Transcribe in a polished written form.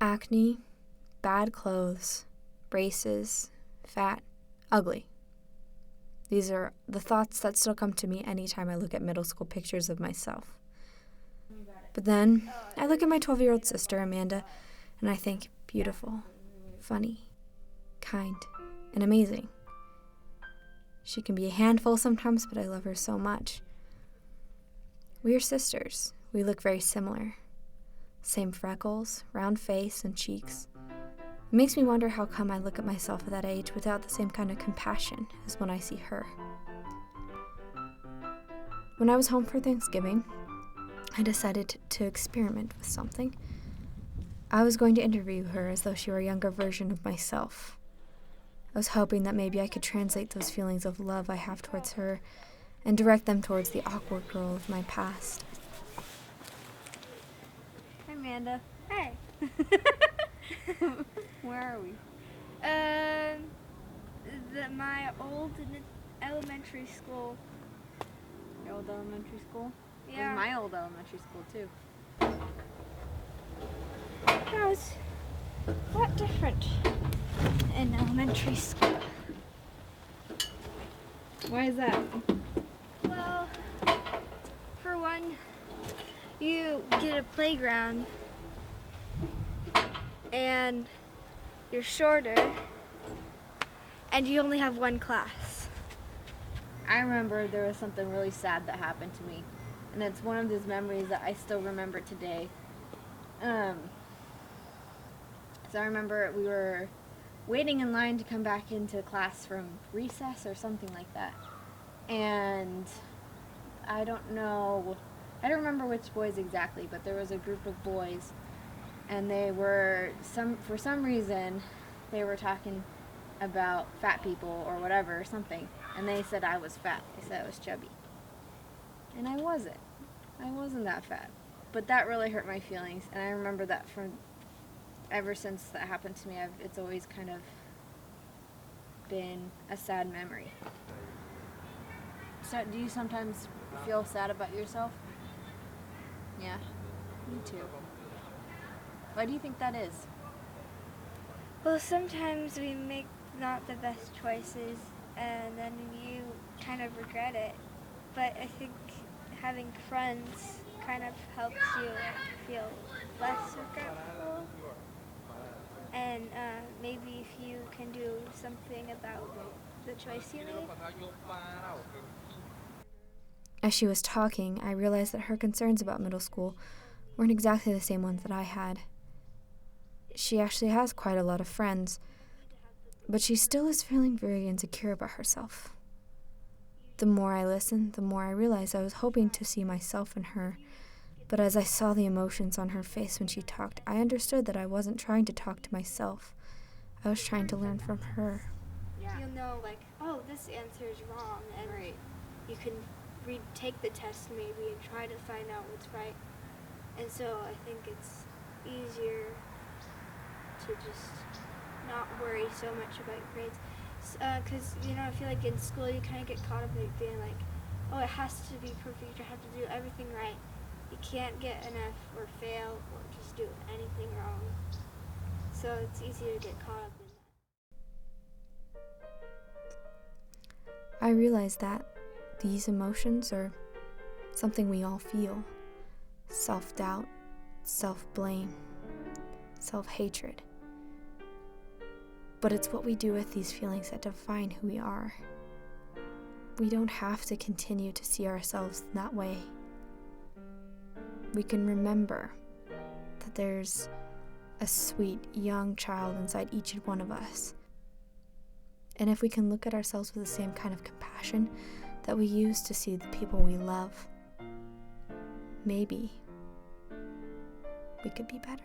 Acne, bad clothes, braces, fat, ugly. These are the thoughts that still come to me anytime I look at middle school pictures of myself. But then I look at my 12-year-old sister, Amanda, and I think beautiful, funny, kind, and amazing. She can be a handful sometimes, but I love her so much. We are sisters. We look very similar. Same freckles, round face, and cheeks. It makes me wonder how come I look at myself at that age without the same kind of compassion as when I see her. When I was home for Thanksgiving, I decided to experiment with something. I was going to interview her as though she were a younger version of myself. I was hoping that maybe I could translate those feelings of love I have towards her and direct them towards the awkward girl of my past. Hi, Amanda. Hey. Where are we? My old elementary school. Your old elementary school? Yeah. It was my old elementary school, too. That was a lot different in elementary school. Why is that? Well, for one, you get a playground and you're shorter and you only have one class. I remember there was something really sad that happened to me, and it's one of those memories that I still remember today. So I remember we were waiting in line to come back into class from recess or something like that, and I don't remember which boys exactly, but there was a group of boys, and they were, for some reason, they were talking about fat people or whatever, or something, and they said I was fat. They said I was chubby. And I wasn't. I wasn't that fat. But that really hurt my feelings, and I remember that ever since that happened to me, it's always kind of been a sad memory. So, do you sometimes feel sad about yourself? Yeah, me too. Why do you think that is? Well, sometimes we make not the best choices and then you kind of regret it. But I think having friends kind of helps you feel less regretful. And maybe if you can do something about the choice you made. As she was talking, I realized that her concerns about middle school weren't exactly the same ones that I had. She actually has quite a lot of friends, but she still is feeling very insecure about herself. The more I listened, the more I realized I was hoping to see myself in her, but as I saw the emotions on her face when she talked, I understood that I wasn't trying to talk to myself. I was trying to learn from her. Yeah. You'll know, like, oh, this answer is wrong, and Right. you can retake the test maybe and try to find out what's right. And so I think it's easier to just not worry so much about your grades. Because, I feel like in school you kind of get caught up in being like, oh, it has to be perfect, you have to do everything right. You can't get an F or fail or just do anything wrong. So it's easier to get caught up in that. I realized that these emotions are something we all feel. Self-doubt, self-blame, self-hatred. But it's what we do with these feelings that define who we are. We don't have to continue to see ourselves that way. We can remember that there's a sweet young child inside each one of us. And if we can look at ourselves with the same kind of compassion that we use to see the people we love, maybe we could be better.